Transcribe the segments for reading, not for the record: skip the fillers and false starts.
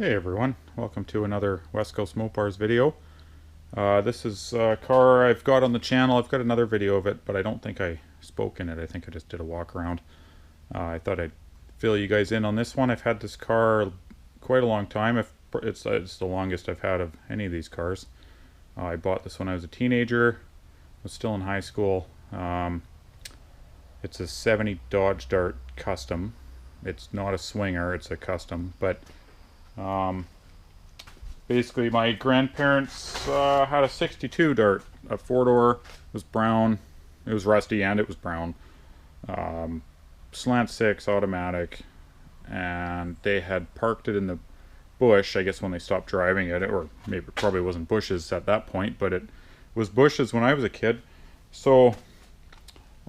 Hey everyone, welcome to another West Coast Mopars video. This is a car I've got on the channel. I've got another video of it, but I don't think I spoke in it. I think I just did a walk around. I thought I'd fill you guys in on this one. I've had this car quite a long time. It's the longest I've had of any of these cars. I bought this when I was a teenager. I was still in high school. It's a 70 Dodge Dart Custom. It's not a swinger, it's a custom, but basically my grandparents had a 62 Dart, a four-door. It was brown, it was rusty, and it was brown. Slant 6 automatic, and they had parked it in the bush, I guess when they stopped driving it, or maybe it probably wasn't bushes at that point, but it was bushes when I was a kid. So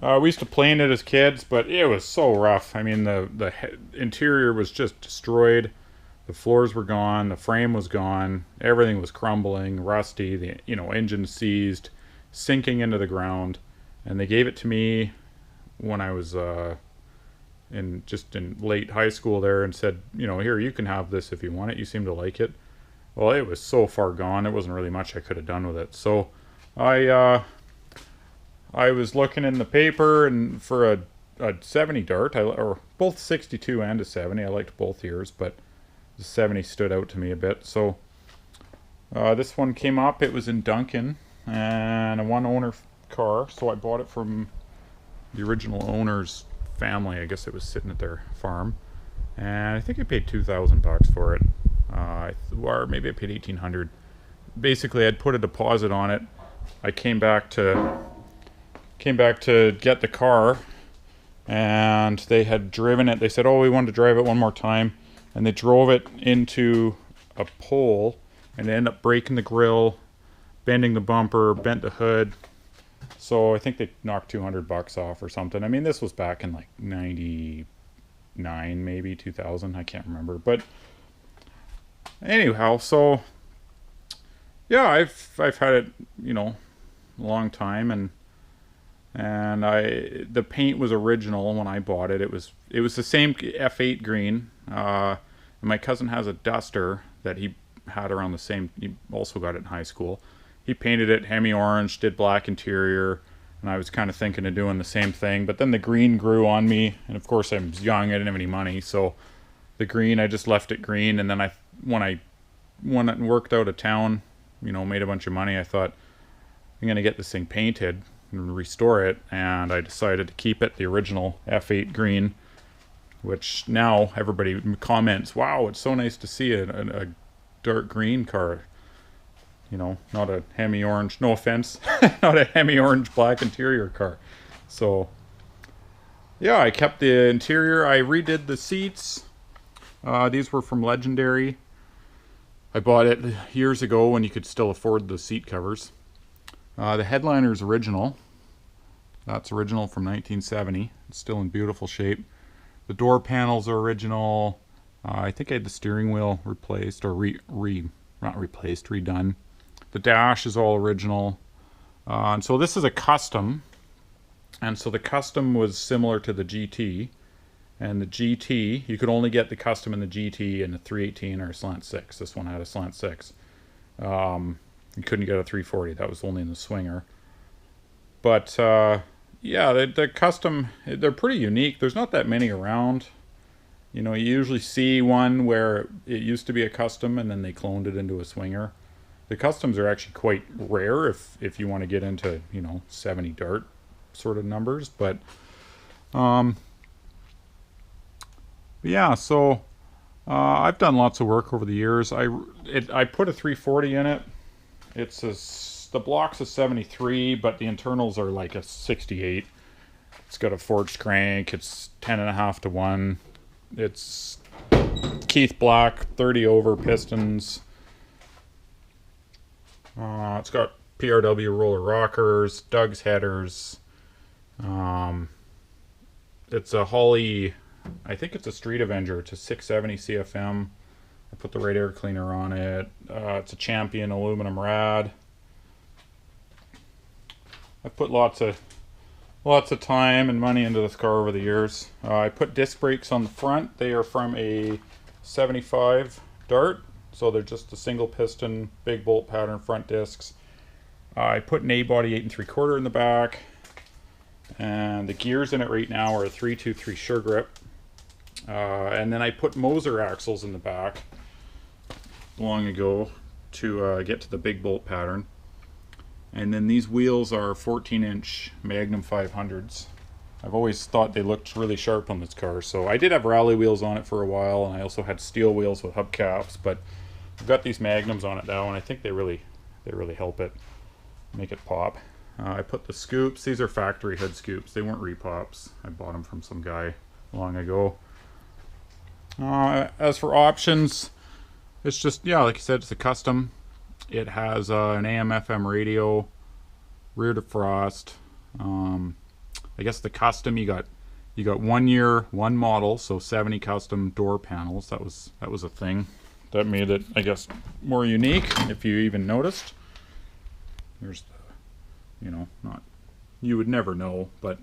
we used to play in it as kids, but it was so rough. I mean, the interior was just destroyed. The floors were gone, the frame was gone, everything was crumbling, rusty, the engine seized, sinking into the ground. And they gave it to me when I was in late high school there, and said, here, you can have this if you want it. You seem to like it. Well, it was so far gone, it wasn't really much I could have done with it. So I was looking in the paper and for a 70 Dart, or both 62 and a 70. I liked both years, but the 70 stood out to me a bit. So this one came up. It was in Duncan and a one-owner car, so I bought it from the original owner's family. I guess it was sitting at their farm, and I think I paid $2,000 for it, or maybe I paid $1,800. Basically, I'd put a deposit on it. I came back to get the car, and they had driven it. They said, oh, we wanted to drive it one more time. And they drove it into a pole, and they ended up breaking the grill, bending the bumper, bent the hood. So I think they knocked $200 off or something. I mean, this was back in like 99, maybe 2000. I can't remember. But anyhow, so yeah, I've had it, a long time, and the paint was original when I bought it. It was the same F8 green. And my cousin has a Duster that he had around the same. He also got it in high school. He painted it Hemi orange, did black interior, and I was kind of thinking of doing the same thing. But then the green grew on me, and of course I was young. I didn't have any money, so the green, I just left it green. And then when I went and worked out of town, made a bunch of money, I thought, I'm gonna get this thing painted and restore it, and I decided to keep it the original F8 green, which now everybody comments, wow, it's so nice to see a dark green car, not a Hemi orange, no offense, not a Hemi orange black interior car. So yeah, I kept the interior. I redid the seats. These were from Legendary. I bought it years ago when you could still afford the seat covers. The headliner's original. That's original from 1970. It's still in beautiful shape. The door panels are original. I think I had the steering wheel replaced, or redone. The dash is all original. And so this is a custom. And so the custom was similar to the GT. And the GT, you could only get the custom in the GT in a 318 or a slant 6. This one had a slant 6. You couldn't get a 340. That was only in the swinger. But yeah, the custom, they're pretty unique. There's not that many around. You usually see one where it used to be a custom and then they cloned it into a swinger. The customs are actually quite rare if you want to get into 70 Dart sort of numbers. But yeah, so I've done lots of work over the years. I put a 340 in it. The block's a 73, but the internals are like a 68. It's got a forged crank. It's 10.5 to 1. It's Keith Black 30 over pistons. It's got PRW roller rockers, Doug's headers. It's a Holley, I think it's a Street Avenger. It's a 670 CFM. I put the right air cleaner on it. It's a Champion aluminum rad. I've put lots of time and money into this car over the years. I put disc brakes on the front. They are from a 75 Dart. So they're just a single piston, big bolt pattern front discs. I put an A-body 8 3/4 in the back, and the gears in it right now are a 323 SureGrip. And then I put Moser axles in the back long ago to get to the big bolt pattern. And then these wheels are 14-inch Magnum 500s. I've always thought they looked really sharp on this car. So I did have rally wheels on it for a while, and I also had steel wheels with hubcaps, but I've got these Magnums on it now, and I think they really help it, make it pop. I put the scoops. These are factory hood scoops. They weren't repops. I bought them from some guy long ago. As for options, it's just, yeah, like I said, it's a custom. It has an AM/FM radio, rear defrost. I guess the custom, you got 1 year, 1 model, so 70 custom door panels. That was a thing. That made it, I guess, more unique, if you even noticed. There's the, you know, not, you would never know, but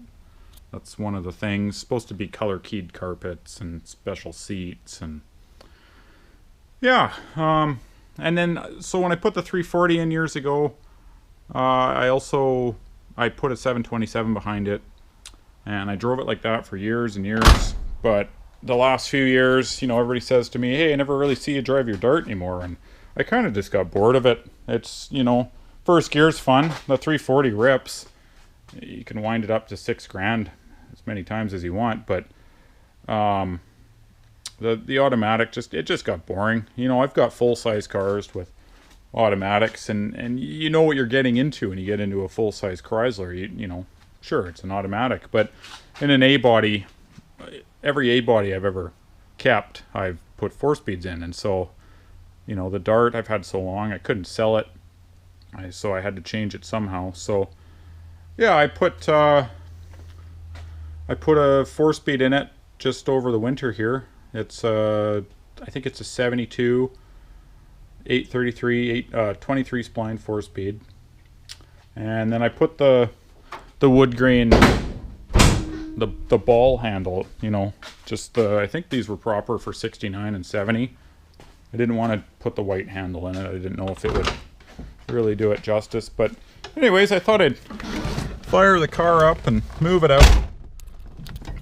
that's one of the things. Supposed to be color keyed carpets and special seats, and yeah. And then, so when I put the 340 in years ago, I put a 727 behind it, and I drove it like that for years and years. But the last few years, you know, everybody says to me, hey, I never really see you drive your Dart anymore, and I kind of just got bored of it. It's, you know, first gear's fun. The 340 rips. You can wind it up to $6,000 as many times as you want, but the automatic just got boring. You know, I've got full-size cars with automatics, and you know what you're getting into when you get into a full-size Chrysler. You know, sure, it's an automatic, but in an A-body, every A-body I've ever kept, I've put 4-speeds in, and so, you know, the Dart I've had so long, I couldn't sell it, so I had to change it somehow. So yeah, I put a 4-speed in it just over the winter here. It's I think it's a 72 833 23 spline 4-speed, and then I put the wood grain, the ball handle, you know, just I think these were proper for 69 and 70. I didn't want to put the white handle in it. I didn't know if it would really do it justice, but anyways, I thought I'd fire the car up and move it out.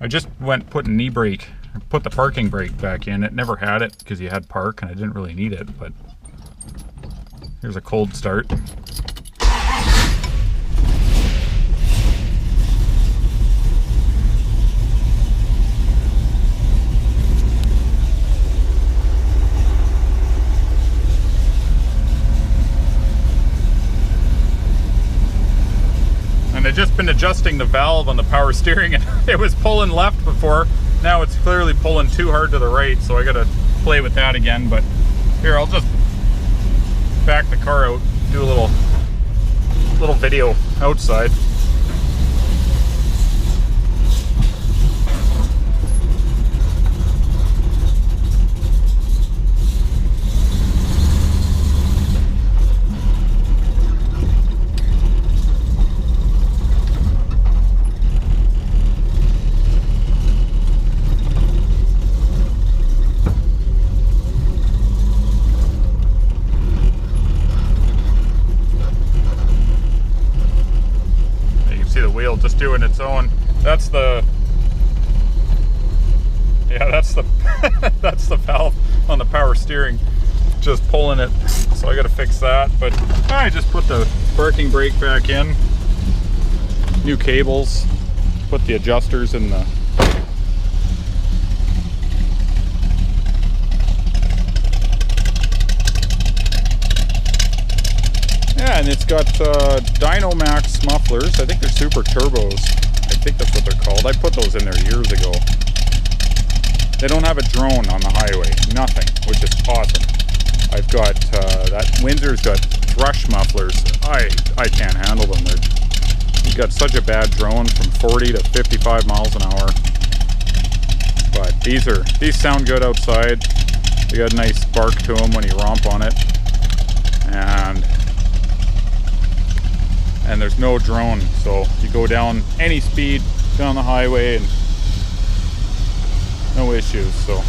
I just put a knee brake, put the parking brake back in. It never had it because you had park, and I didn't really need it, but here's a cold start. I've just been adjusting the valve on the power steering, and it was pulling left before. Now it's clearly pulling too hard to the right, so I gotta play with that again. But here, I'll just back the car out, do a little video outside. Just doing its own. That's the that's the valve on the power steering, just pulling it, so I gotta fix that. But I just put the parking brake back in, new cables, put the adjusters in the and it's got Dynomax mufflers. I think they're super turbos. I think that's what they're called. I put those in there years ago. They don't have a drone on the highway, nothing, which is awesome. I've got that Windsor's got thrush mufflers. I can't handle them. You've got such a bad drone from 40 to 55 miles an hour. But these sound good outside. They got a nice spark to them when you romp on it, and there's no drone, so you go down any speed down the highway and no issues. So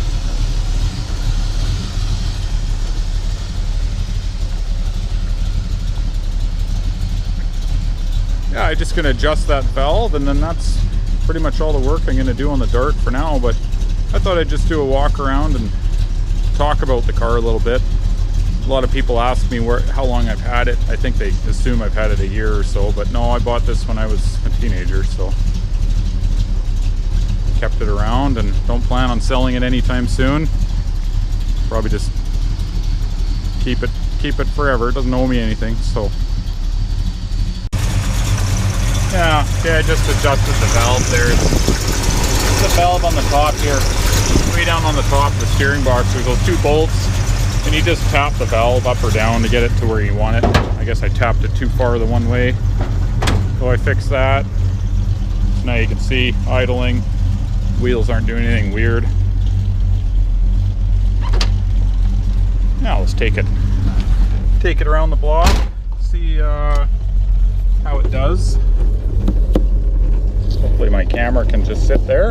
yeah, I'm just gonna adjust that valve, and then that's pretty much all the work I'm gonna do on the Dart for now. But I thought I'd just do a walk around and talk about the car a little bit. A lot of people ask me how long I've had it. I think they assume I've had it a year or so, but no, I bought this when I was a teenager, so kept it around and don't plan on selling it anytime soon. Probably just keep it forever. It doesn't owe me anything, so yeah. Okay, I just adjusted the valve there. The valve on the top here, way down on the top of the steering box, there's those two bolts, and you just tap the valve up or down to get it to where you want it. I guess I tapped it too far the one way, so I fixed that. So now you can see idling. Wheels aren't doing anything weird. Now let's take it around the block, see how it does. Hopefully my camera can just sit there.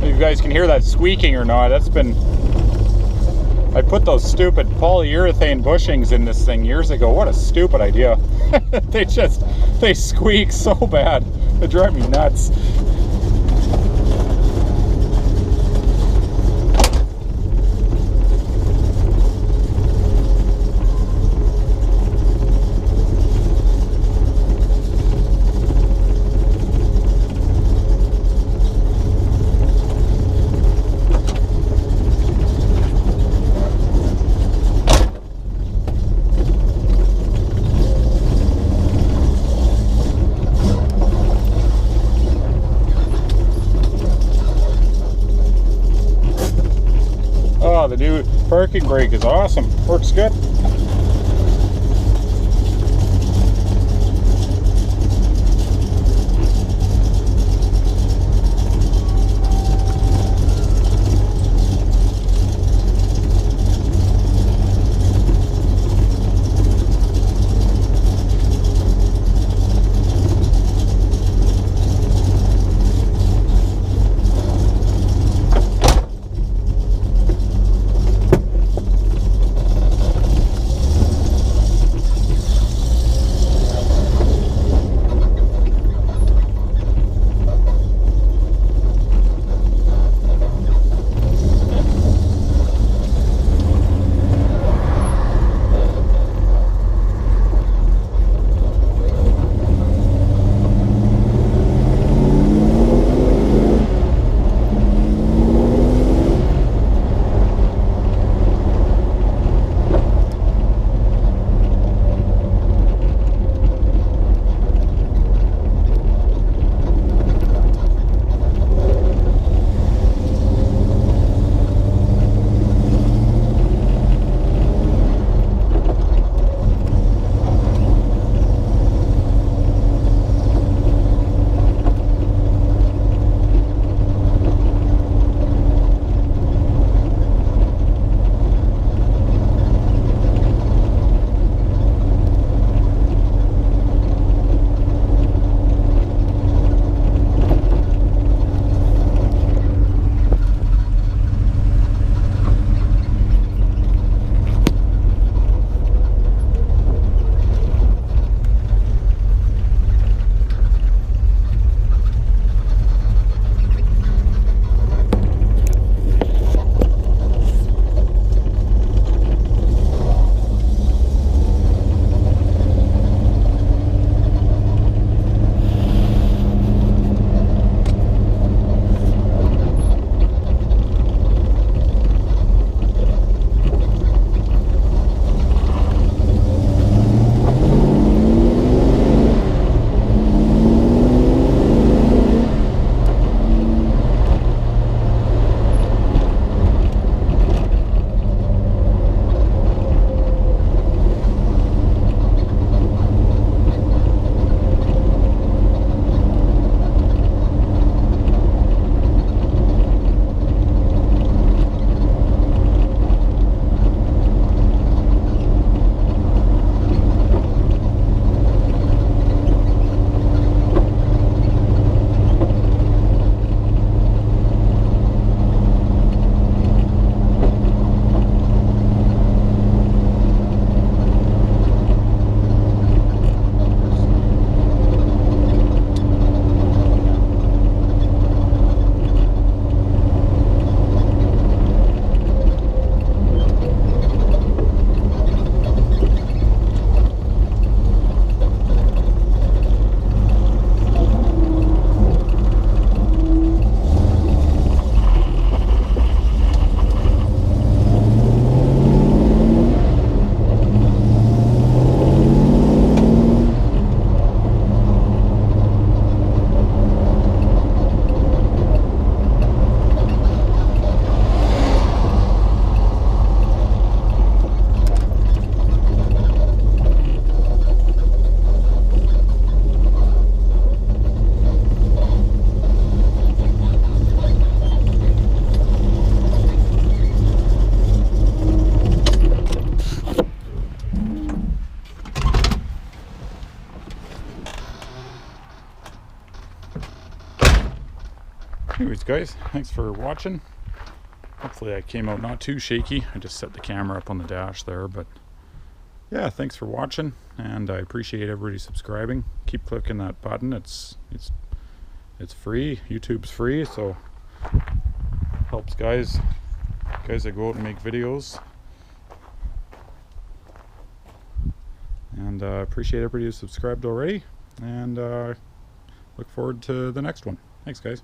If you guys can hear that squeaking or not, that's been... I put those stupid polyurethane bushings in this thing years ago. What a stupid idea. They squeak so bad. They drive me nuts. The new parking brake is awesome. Works good. guys. Thanks for watching. Hopefully I came out not too shaky. I just set the camera up on the dash there, but yeah, thanks for watching, and I appreciate everybody subscribing. Keep clicking that button. It's free. YouTube's free, so helps guys that go out and make videos. And appreciate everybody who's subscribed already, and look forward to the next one. Thanks, guys.